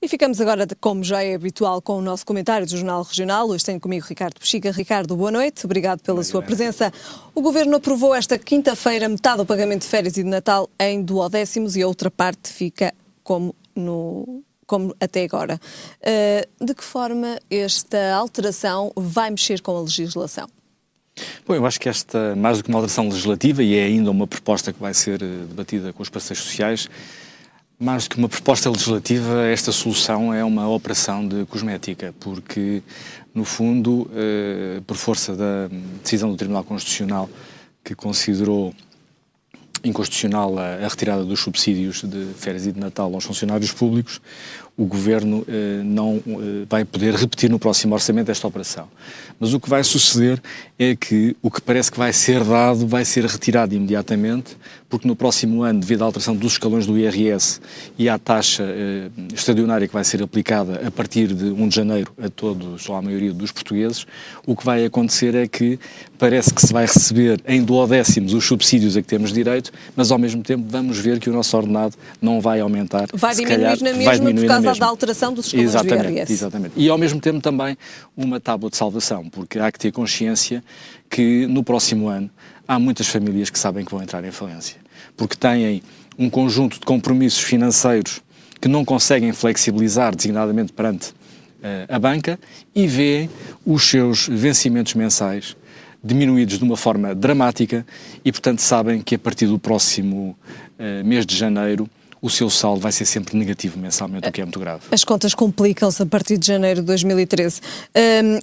E ficamos agora, como já é habitual, com o nosso comentário do Jornal Regional. Hoje tenho comigo Ricardo Bexiga. Ricardo, boa noite. Obrigado pela sua presença. O Governo aprovou esta quinta-feira metade do pagamento de férias e de Natal em duodécimos e a outra parte fica como até agora. De que forma esta alteração vai mexer com a legislação? Bom, eu acho que esta, mais do que uma alteração legislativa, e é ainda uma proposta que vai ser debatida com os parceiros sociais, mais do que uma proposta legislativa, esta solução é uma operação de cosmética, porque, no fundo, por força da decisão do Tribunal Constitucional, que considerou inconstitucional a retirada dos subsídios de férias e de Natal aos funcionários públicos, o Governo não vai poder repetir no próximo orçamento esta operação. Mas o que vai suceder é que o que parece que vai ser dado vai ser retirado imediatamente, porque no próximo ano, devido à alteração dos escalões do IRS e à taxa extraordinária que vai ser aplicada a partir de 1 de janeiro a todos, ou à maioria dos portugueses, o que vai acontecer é que parece que se vai receber em duodécimos os subsídios a que temos direito, mas ao mesmo tempo vamos ver que o nosso ordenado não vai aumentar. Vai diminuir na mesma por causa da alteração dos escalões do IRS. Exatamente. E ao mesmo tempo também uma tábua de salvação, porque há que ter consciência que no próximo ano há muitas famílias que sabem que vão entrar em falência, porque têm um conjunto de compromissos financeiros que não conseguem flexibilizar designadamente perante a banca e veem os seus vencimentos mensais diminuídos de uma forma dramática e, portanto, sabem que a partir do próximo mês de janeiro o seu saldo vai ser sempre negativo mensalmente, o que é muito grave. As contas complicam-se a partir de janeiro de 2013.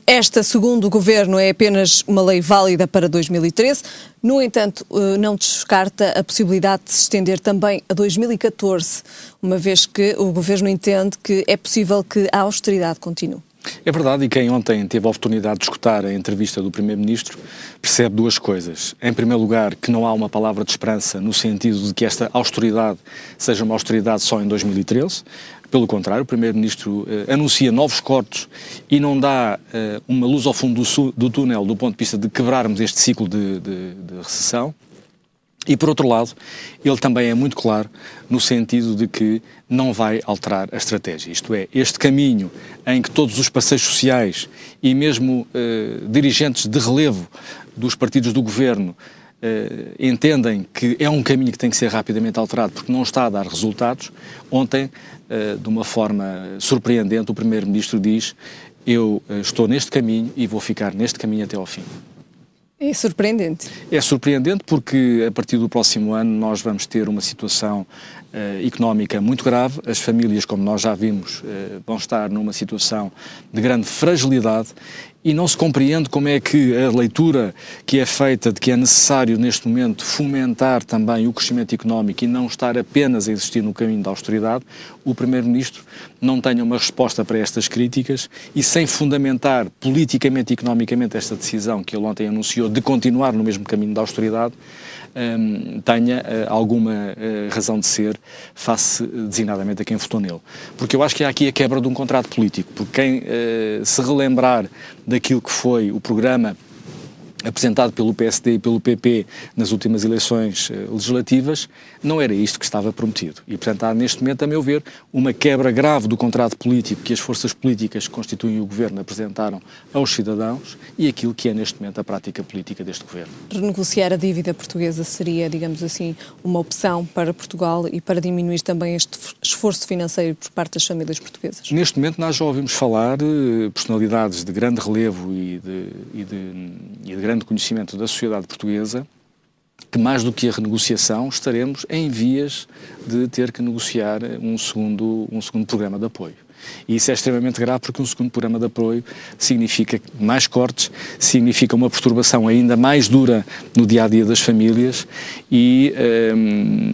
Esta, segundo o Governo, é apenas uma lei válida para 2013. No entanto, não descarta a possibilidade de se estender também a 2014, uma vez que o Governo entende que é possível que a austeridade continue. É verdade, e quem ontem teve a oportunidade de escutar a entrevista do Primeiro-Ministro percebe duas coisas. Em primeiro lugar, que não há uma palavra de esperança no sentido de que esta austeridade seja uma austeridade só em 2013. Pelo contrário, o Primeiro-Ministro anuncia novos cortes e não dá uma luz ao fundo do túnel do ponto de vista de quebrarmos este ciclo de recessão. E, por outro lado, ele também é muito claro no sentido de que não vai alterar a estratégia. Isto é, este caminho em que todos os parceiros sociais e mesmo dirigentes de relevo dos partidos do Governo entendem que é um caminho que tem que ser rapidamente alterado porque não está a dar resultados. Ontem, de uma forma surpreendente, o Primeiro-Ministro diz: eu estou neste caminho e vou ficar neste caminho até ao fim. É surpreendente. É surpreendente porque a partir do próximo ano nós vamos ter uma situação económica muito grave. As famílias, como nós já vimos, vão estar numa situação de grande fragilidade e não se compreende como é que a leitura que é feita de que é necessário neste momento fomentar também o crescimento económico e não estar apenas a existir no caminho da austeridade, o Primeiro-Ministro não tenha uma resposta para estas críticas e sem fundamentar politicamente e economicamente esta decisão que ele ontem anunciou de continuar no mesmo caminho da austeridade, tenha alguma razão de ser face designadamente a quem votou nele. Porque eu acho que há aqui a quebra de um contrato político, porque quem se relembrar daquilo que foi o programa apresentado pelo PSD e pelo PP nas últimas eleições legislativas, não era isto que estava prometido. E, portanto, há neste momento, a meu ver, uma quebra grave do contrato político que as forças políticas que constituem o Governo apresentaram aos cidadãos e aquilo que é neste momento a prática política deste Governo. Renegociar a dívida portuguesa seria, digamos assim, uma opção para Portugal e para diminuir também este esforço financeiro por parte das famílias portuguesas? Neste momento nós já ouvimos falar personalidades de grande relevo e de grande conhecimento da sociedade portuguesa que mais do que a renegociação estaremos em vias de ter que negociar um segundo programa de apoio. E isso é extremamente grave porque um segundo programa de apoio significa mais cortes, significa uma perturbação ainda mais dura no dia-a-dia das famílias e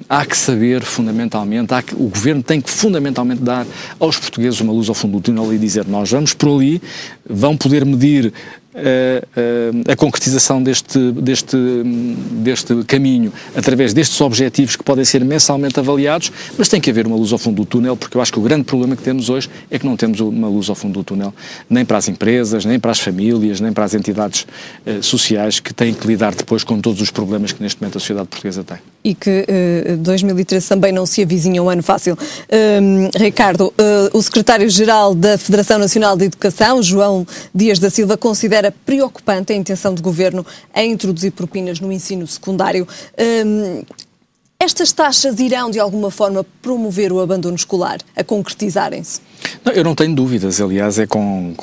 há que saber fundamentalmente, o Governo tem que fundamentalmente dar aos portugueses uma luz ao fundo do túnel e dizer: nós vamos por ali, vão poder medir a concretização deste caminho através destes objetivos que podem ser mensalmente avaliados, mas tem que haver uma luz ao fundo do túnel, porque eu acho que o grande problema que temos hoje é que não temos uma luz ao fundo do túnel, nem para as empresas, nem para as famílias, nem para as entidades sociais que têm que lidar depois com todos os problemas que neste momento a sociedade portuguesa tem. E que 2013 também não se avizinha um ano fácil. Ricardo, o secretário-geral da Federação Nacional de Educação, João Dias da Silva, considera preocupante a intenção do governo em introduzir propinas no ensino secundário. Estas taxas irão, de alguma forma, promover o abandono escolar, a concretizarem-se? Não, eu não tenho dúvidas. Aliás, é com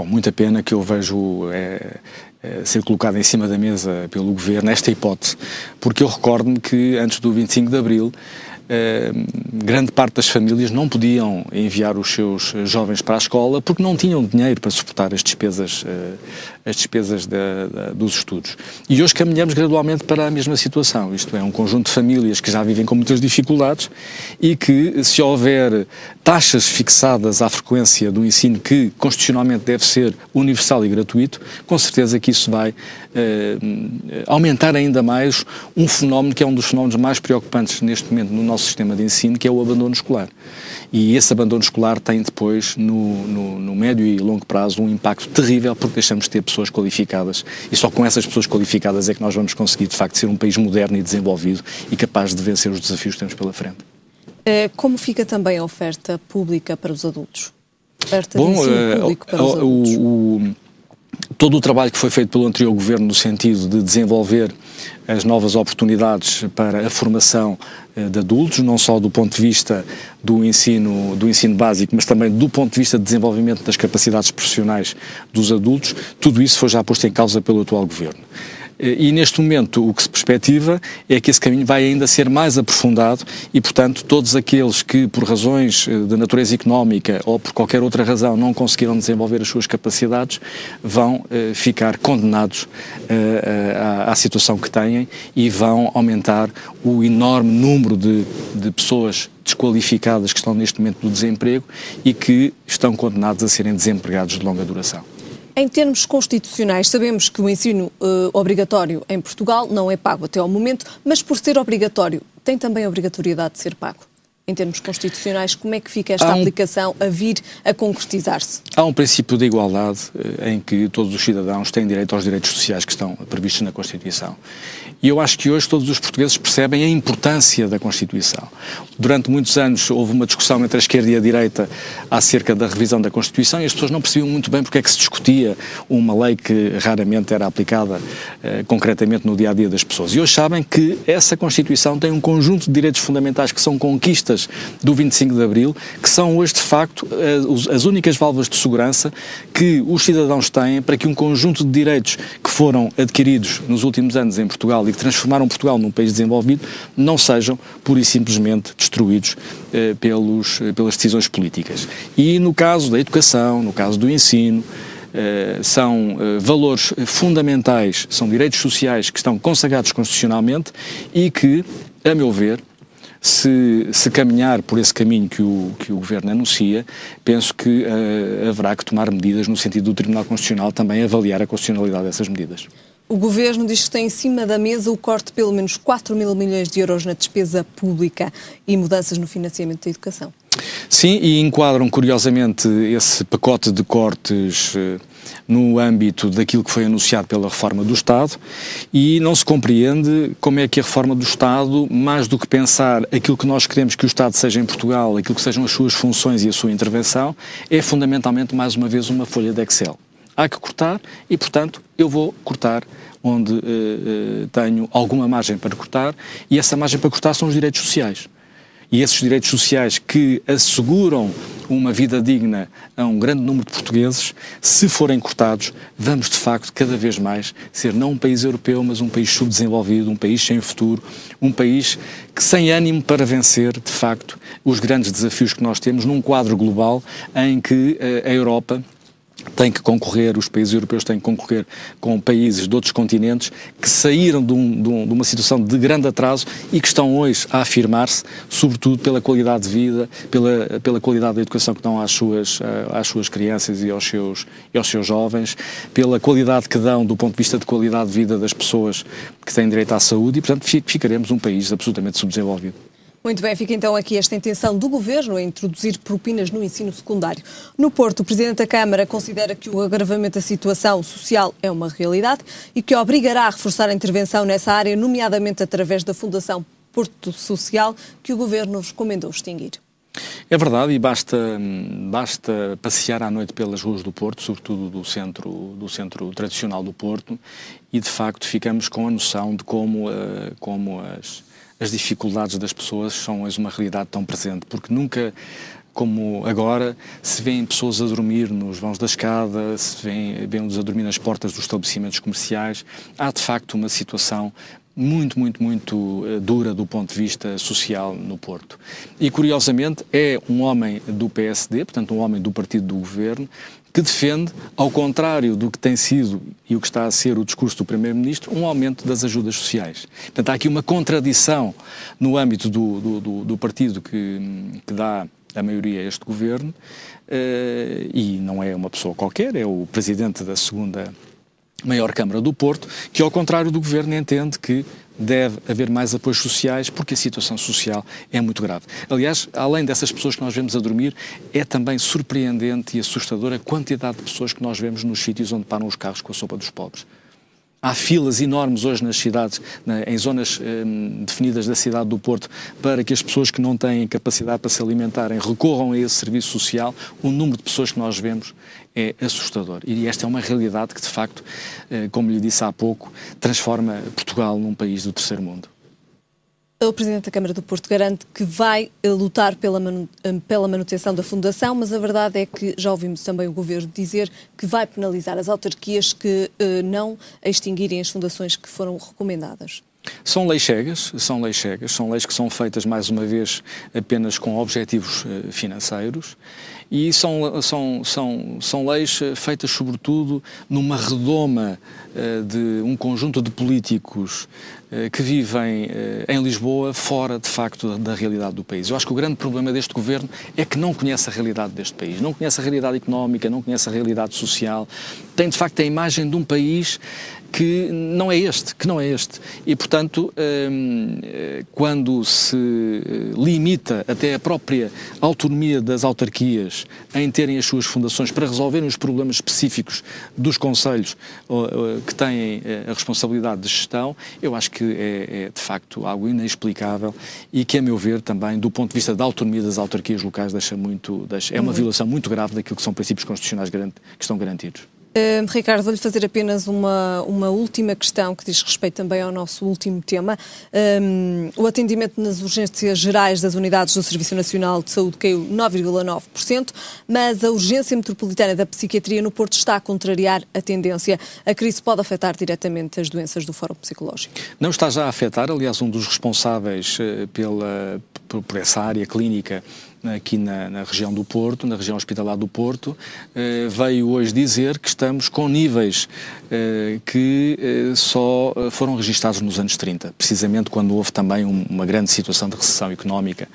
muita pena que eu vejo ser colocado em cima da mesa pelo governo esta hipótese, porque eu recordo-me que antes do 25 de Abril grande parte das famílias não podiam enviar os seus jovens para a escola porque não tinham dinheiro para suportar as despesas dos estudos. E hoje caminhamos gradualmente para a mesma situação, isto é, um conjunto de famílias que já vivem com muitas dificuldades e que, se houver taxas fixadas à frequência do ensino que constitucionalmente deve ser universal e gratuito, com certeza que isso vai aumentar ainda mais um fenómeno que é um dos fenómenos mais preocupantes neste momento no nosso sistema de ensino, que é o abandono escolar. E esse abandono escolar tem depois, no médio e longo prazo, um impacto terrível, porque deixamos de ter pessoas qualificadas, e só com essas pessoas qualificadas é que nós vamos conseguir, de facto, ser um país moderno e desenvolvido e capaz de vencer os desafios que temos pela frente. Como fica também a oferta pública para os adultos? Oferta de ensino público para os adultos? Todo o trabalho que foi feito pelo anterior governo no sentido de desenvolver as novas oportunidades para a formação de adultos, não só do ponto de vista do ensino básico, mas também do ponto de vista de desenvolvimento das capacidades profissionais dos adultos, tudo isso foi já posto em causa pelo atual governo. E neste momento o que se perspectiva é que esse caminho vai ainda ser mais aprofundado e, portanto, todos aqueles que por razões de natureza económica ou por qualquer outra razão não conseguiram desenvolver as suas capacidades vão ficar condenados à situação que têm e vão aumentar o enorme número de pessoas desqualificadas que estão neste momento do desemprego e que estão condenados a serem desempregados de longa duração. Em termos constitucionais, sabemos que o ensino obrigatório em Portugal não é pago até ao momento, mas por ser obrigatório, tem também a obrigatoriedade de ser pago? Em termos constitucionais, como é que fica esta aplicação a vir a concretizar-se? Há um princípio de igualdade em que todos os cidadãos têm direito aos direitos sociais que estão previstos na Constituição. E eu acho que hoje todos os portugueses percebem a importância da Constituição. Durante muitos anos houve uma discussão entre a esquerda e a direita acerca da revisão da Constituição e as pessoas não percebiam muito bem porque é que se discutia uma lei que raramente era aplicada concretamente no dia-a-dia das pessoas. E hoje sabem que essa Constituição tem um conjunto de direitos fundamentais que são conquistas do 25 de Abril, que são hoje, de facto, as únicas válvulas de segurança que os cidadãos têm para que um conjunto de direitos que foram adquiridos nos últimos anos em Portugal e que transformaram Portugal num país desenvolvido não sejam, pura e simplesmente, destruídos pelas decisões políticas. E no caso da educação, no caso do ensino, são valores fundamentais, são direitos sociais que estão consagrados constitucionalmente e que, a meu ver, se caminhar por esse caminho que o Governo anuncia, penso que haverá que tomar medidas no sentido do Tribunal Constitucional também avaliar a constitucionalidade dessas medidas. O Governo diz que tem em cima da mesa o corte de pelo menos 4.000 milhões de euros na despesa pública e mudanças no financiamento da educação. Sim, e enquadram curiosamente esse pacote de cortes no âmbito daquilo que foi anunciado pela reforma do Estado e não se compreende como é que a reforma do Estado, mais do que pensar aquilo que nós queremos que o Estado seja em Portugal, aquilo que sejam as suas funções e a sua intervenção, é fundamentalmente, mais uma vez, uma folha de Excel. Há que cortar e, portanto, eu vou cortar onde tenho alguma margem para cortar e essa margem para cortar são os direitos sociais. E esses direitos sociais que asseguram uma vida digna a um grande número de portugueses, se forem cortados, vamos de facto cada vez mais ser não um país europeu, mas um país subdesenvolvido, um país sem futuro, um país que sem ânimo para vencer de facto os grandes desafios que nós temos num quadro global em que a Europa tem que concorrer, os países europeus têm que concorrer com países de outros continentes que saíram de uma situação de grande atraso e que estão hoje a afirmar-se, sobretudo pela qualidade de vida, pela qualidade da educação que dão às suas crianças e aos seus jovens, pela qualidade que dão do ponto de vista de qualidade de vida das pessoas que têm direito à saúde e, portanto, ficaremos um país absolutamente subdesenvolvido. Muito bem, fica então aqui esta intenção do Governo em introduzir propinas no ensino secundário. No Porto, o Presidente da Câmara considera que o agravamento da situação social é uma realidade e que obrigará a reforçar a intervenção nessa área, nomeadamente através da Fundação Porto Social que o Governo recomendou extinguir. É verdade, e basta passear à noite pelas ruas do Porto, sobretudo do centro tradicional do Porto, e de facto ficamos com a noção de como as dificuldades das pessoas são hoje uma realidade tão presente, porque nunca, como agora, se vêem pessoas a dormir nos vãos da escada, se vêem-nos a dormir nas portas dos estabelecimentos comerciais. Há de facto uma situação muito dura do ponto de vista social no Porto. E, curiosamente, é um homem do PSD, portanto um homem do partido do Governo, que defende, ao contrário do que tem sido e o que está a ser o discurso do Primeiro-Ministro, um aumento das ajudas sociais. Portanto, há aqui uma contradição no âmbito do partido que dá a maioria a este Governo, e não é uma pessoa qualquer, é o Presidente da segunda maior Câmara do Porto, que ao contrário do Governo entende que deve haver mais apoios sociais porque a situação social é muito grave. Aliás, além dessas pessoas que nós vemos a dormir, é também surpreendente e assustadora a quantidade de pessoas que nós vemos nos sítios onde param os carros com a sopa dos pobres. Há filas enormes hoje nas cidades, em zonas definidas da cidade do Porto, para que as pessoas que não têm capacidade para se alimentarem recorram a esse serviço social. O número de pessoas que nós vemos é assustador. E esta é uma realidade que, de facto, como lhe disse há pouco, transforma Portugal num país do terceiro mundo. O Presidente da Câmara do Porto garante que vai lutar pela manutenção da Fundação, mas a verdade é que já ouvimos também o Governo dizer que vai penalizar as autarquias que não extinguirem as fundações que foram recomendadas. São leis cegas, são leis que são feitas, mais uma vez, apenas com objetivos financeiros, e são leis feitas, sobretudo, numa redoma de um conjunto de políticos que vivem em Lisboa, fora, de facto, da realidade do país. Eu acho que o grande problema deste Governo é que não conhece a realidade deste país, não conhece a realidade económica, não conhece a realidade social, tem, de facto, a imagem de um país que não é este. E, portanto, quando se limita até a própria autonomia das autarquias em terem as suas fundações para resolverem os problemas específicos dos concelhos que têm a responsabilidade de gestão, eu acho que é de facto algo inexplicável e que, a meu ver, também, do ponto de vista da autonomia das autarquias locais, é uma violação muito grave daquilo que são princípios constitucionais que estão garantidos. Ricardo, vou-lhe fazer apenas uma última questão que diz respeito também ao nosso último tema. O atendimento nas urgências gerais das unidades do Serviço Nacional de Saúde caiu 9,9%, mas a urgência metropolitana da psiquiatria no Porto está a contrariar a tendência. A crise pode afetar diretamente as doenças do Fórum Psicológico? Não está já a afetar. Aliás, um dos responsáveis por essa área clínica aqui na região do Porto, na região hospitalar do Porto, veio hoje dizer que estamos com níveis que só foram registados nos anos 30, precisamente quando houve também uma grande situação de recessão económica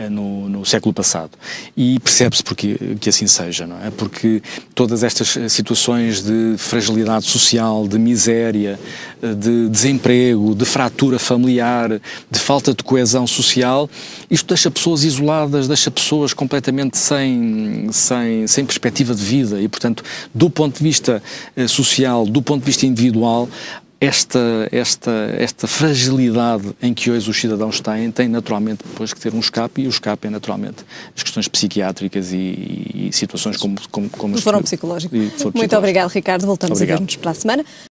no século passado. E percebe-se que assim seja, não é? Porque todas estas situações de fragilidade social, de miséria, de desemprego, de fratura familiar, de falta de coesão social, isto deixa pessoas isoladas, deixa pessoas completamente sem perspectiva de vida e, portanto, do ponto de vista social, do ponto de vista individual, esta fragilidade em que hoje os cidadãos têm naturalmente depois que ter um escape, e o escape é naturalmente as questões psiquiátricas e situações como o Fórum Psicológico. Muito obrigado, Ricardo. Voltamos a ver-nos para a semana.